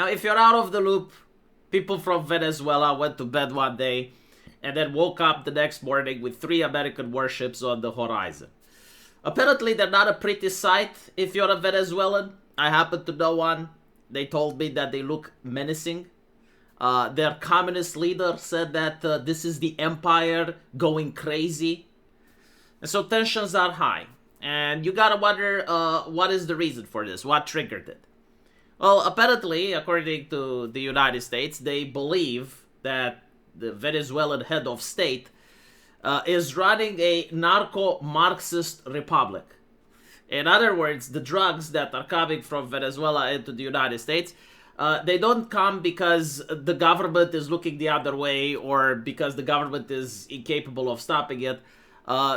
Now, if you're out of the loop, people from Venezuela went to bed one day and then woke up the next morning with 3 American warships on the horizon. Apparently, they're not a pretty sight if you're a Venezuelan. I happen to know one. They told me that they look menacing. Their communist leader said that this is the empire going crazy. And so tensions are high. And you gotta wonder, what is the reason for this? What triggered it? Well, apparently, according to the United States, they believe that the Venezuelan head of state is running a narco-Marxist republic. In other words, the drugs that are coming from Venezuela into the United States, they don't come because the government is looking the other way or because the government is incapable of stopping it.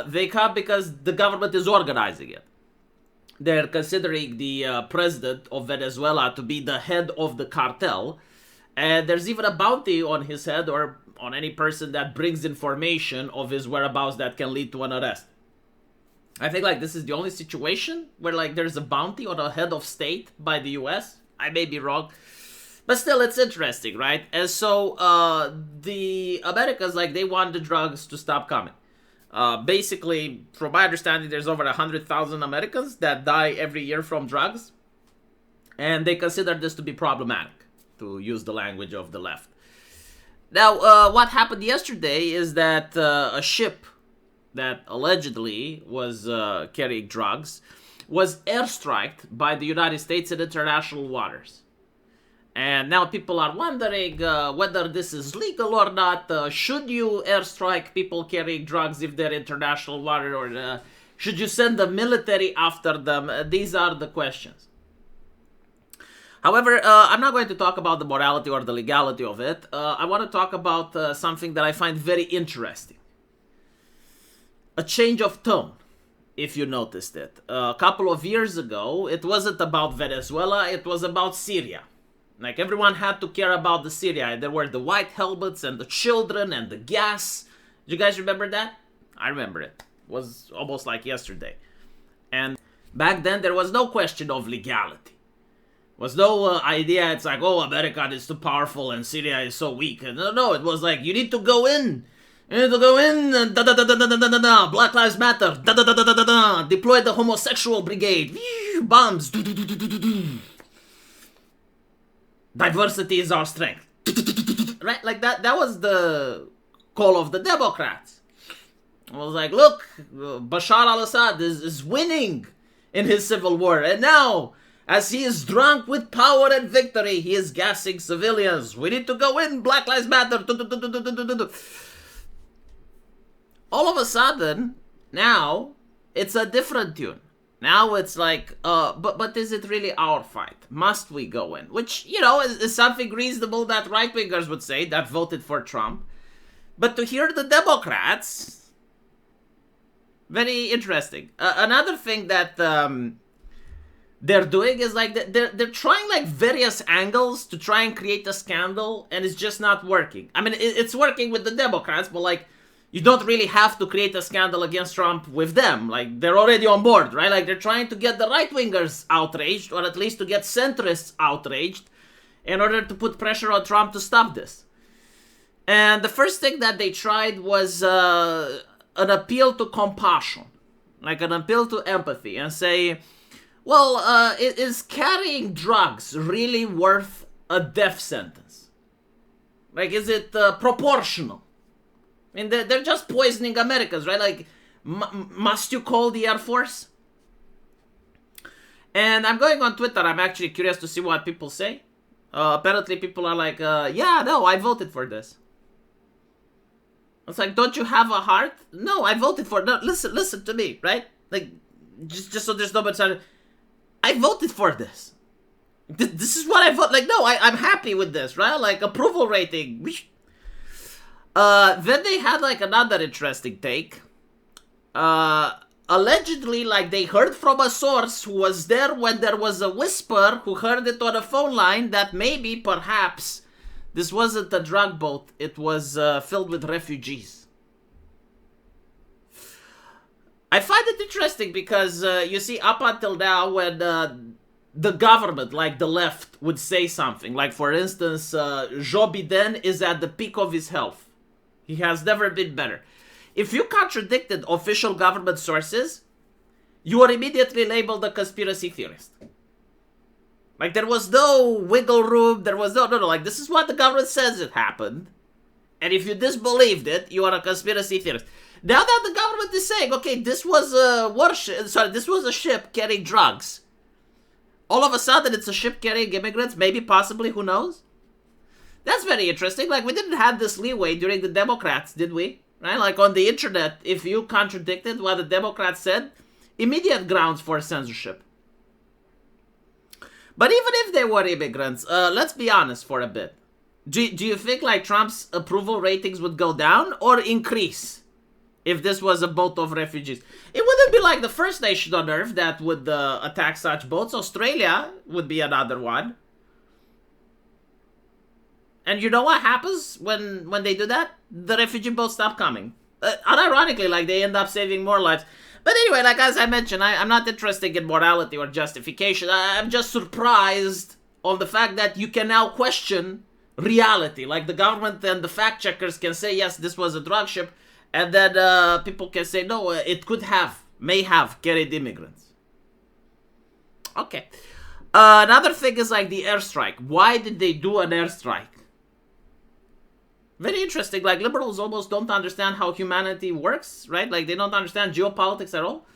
They come because the government is organizing it. They're considering the president of Venezuela to be the head of the cartel, and there's even a bounty on his head or on any person that brings information of his whereabouts that can lead to an arrest. I think like this is the only situation where like there's a bounty on a head of state by the US. I may be wrong, but still it's interesting, right? And so the Americans, like, they want the drugs to stop coming. Basically, from my understanding, there's over 100,000 Americans that die every year from drugs, and they consider this to be problematic, to use the language of the left. Now, what happened yesterday is that a ship that allegedly was carrying drugs was airstriked by the United States in international waters. And now people are wondering whether this is legal or not. Should you airstrike people carrying drugs if they're international water, or should you send the military after them? These are the questions. However, I'm not going to talk about the morality or the legality of it. I want to talk about something that I find very interesting. A change of tone, if you noticed it. A couple of years ago, it wasn't about Venezuela, it was about Syria. Like, everyone had to care about the Syria. There were the white helmets and the children and the gas. Do you guys remember that? I remember it. It was almost like yesterday. And back then, there was no question of legality. There was no idea, it's like, oh, America is too powerful and Syria is so weak. And no, it was like, you need to go in. You need to go in, da-da-da-da-da-da-da-da, Black Lives Matter, da-da-da-da-da-da-da, deploy the homosexual brigade, bombs, diversity is our strength, right? Like that was the call of the Democrats. I was like, look, Bashar al-Assad is winning in his civil war, and now, as he is drunk with power and victory, he is gassing civilians. We need to go in, Black Lives Matter. All of a sudden, now, it's a different tune. Now it's like, but is it really our fight? Must we go in? Which, you know, is something reasonable that right-wingers would say that voted for Trump. But to hear the Democrats, very interesting. Another thing that they're doing is like, they're trying like various angles to try and create a scandal, and it's just not working. I mean, it's working with the Democrats, but like, you don't really have to create a scandal against Trump with them. Like, they're already on board, right? Like, they're trying to get the right-wingers outraged, or at least to get centrists outraged, in order to put pressure on Trump to stop this. And the first thing that they tried was an appeal to compassion, like an appeal to empathy, and say, well, is carrying drugs really worth a death sentence? Like, is it proportional? I mean, they're just poisoning Americans, right? Like, must you call the Airforce? And I'm going on Twitter. I'm actually curious to see what people say. Apparently, people are like, yeah, no, I voted for this. It's like, don't you have a heart? No, I voted for it. No, listen to me, right? Like, just so there's no better. I voted for this. This is what I vote. Like, no, I'm happy with this, right? Like, approval rating. Then they had like another interesting take. Allegedly, like, they heard from a source who was there when there was a whisper, who heard it on a phone line, that maybe, perhaps, this wasn't a drug boat, it was filled with refugees. I find it interesting because, you see, up until now, when the government, like the left, would say something. Like, for instance, Joe Biden is at the peak of his health. He has never been better. If you contradicted official government sources, you were immediately labeled a conspiracy theorist. Like, there was no wiggle room. There was no. Like, this is what the government says it happened. And if you disbelieved it, you are a conspiracy theorist. Now that the government is saying, okay, this was a ship carrying drugs. All of a sudden, it's a ship carrying immigrants, maybe, possibly, who knows? That's very interesting. Like, we didn't have this leeway during the Democrats, did we? Right? Like, on the internet, if you contradicted what the Democrats said, immediate grounds for censorship. But even if they were immigrants, let's be honest for a bit. Do you think, like, Trump's approval ratings would go down or increase if this was a boat of refugees? It wouldn't be like the first nation on earth that would attack such boats. Australia would be another one. And you know what happens when they do that? The refugee boats stop coming. Unironically, like, they end up saving more lives. But anyway, like, as I mentioned, I'm not interested in morality or justification. I'm just surprised on the fact that you can now question reality. Like, the government and the fact checkers can say, yes, this was a drug ship. And then people can say, no, it may have carried immigrants. Okay. Another thing is, like, the airstrike. Why did they do an airstrike? Very interesting. Like, liberals almost don't understand how humanity works, right? Like, they don't understand geopolitics at all.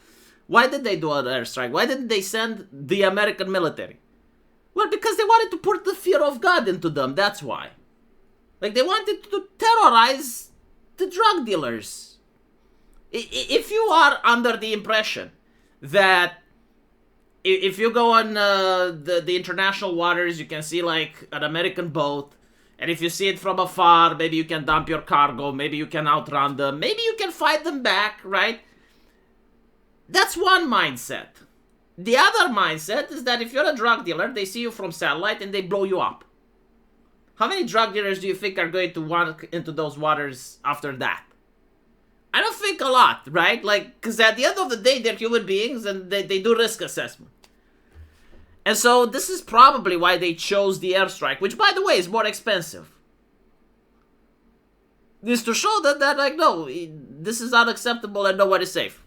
Why did they do an airstrike? Why didn't they send the American military? Well, because they wanted to put the fear of God into them. That's why. Like, they wanted to terrorize the drug dealers. If you are under the impression that if you go on the international waters, you can see, like, an American boat, and if you see it from afar, maybe you can dump your cargo, maybe you can outrun them, maybe you can fight them back, right? That's one mindset. The other mindset is that if you're a drug dealer, they see you from satellite and they blow you up. How many drug dealers do you think are going to walk into those waters after that? I don't think a lot, right? Like, because at the end of the day, they're human beings and they do risk assessment. And so this is probably why they chose the airstrike, which, by the way, is more expensive. Is to show that like, no, this is unacceptable and nobody is safe.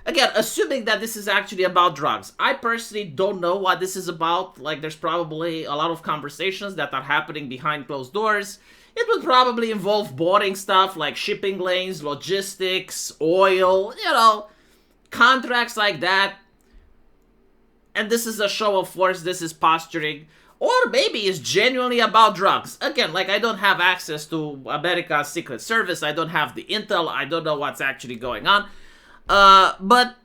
Again, assuming that this is actually about drugs. I personally don't know what this is about. Like, there's probably a lot of conversations that are happening behind closed doors. It would probably involve boring stuff like shipping lanes, logistics, oil, contracts like that. And this is a show of force, this is posturing. Or maybe it's genuinely about drugs. Again, like, I don't have access to America's Secret Service. I don't have the intel. I don't know what's actually going on. But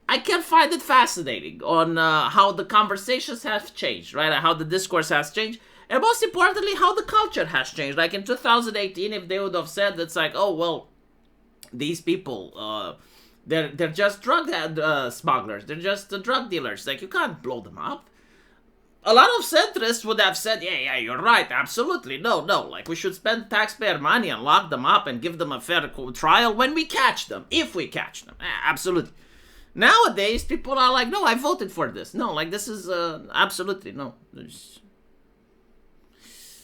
I can find it fascinating on how the conversations have changed, right? How the discourse has changed. And most importantly, how the culture has changed. Like, in 2018, if they would have said, it's like, oh, well, these people, they're just drug smugglers. They're just drug dealers. Like, you can't blow them up. A lot of centrists would have said, yeah, you're right, absolutely. No, like, we should spend taxpayer money and lock them up and give them a fair trial when we catch them, if we catch them. Absolutely. Nowadays, people are like, no, I voted for this. No, like, this is, absolutely, no.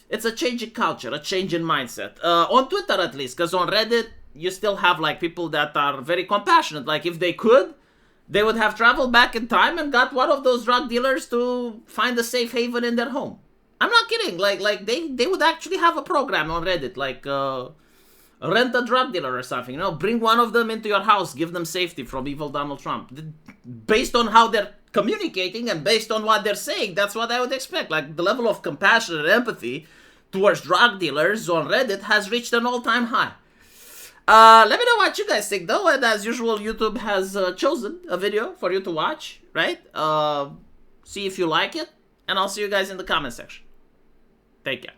It's a change in culture, a change in mindset. On Twitter, at least, because on Reddit, you still have, like, people that are very compassionate. Like, if they could, they would have traveled back in time and got one of those drug dealers to find a safe haven in their home. I'm not kidding. Like they would actually have a program on Reddit, like rent a drug dealer or something. Bring one of them into your house, give them safety from evil Donald Trump. Based on how they're communicating and based on what they're saying, that's what I would expect. Like, the level of compassion and empathy towards drug dealers on Reddit has reached an all-time high. Let me know what you guys think, though, and as usual, YouTube has chosen a video for you to watch, right? See if you like it, and I'll see you guys in the comment section. Take care.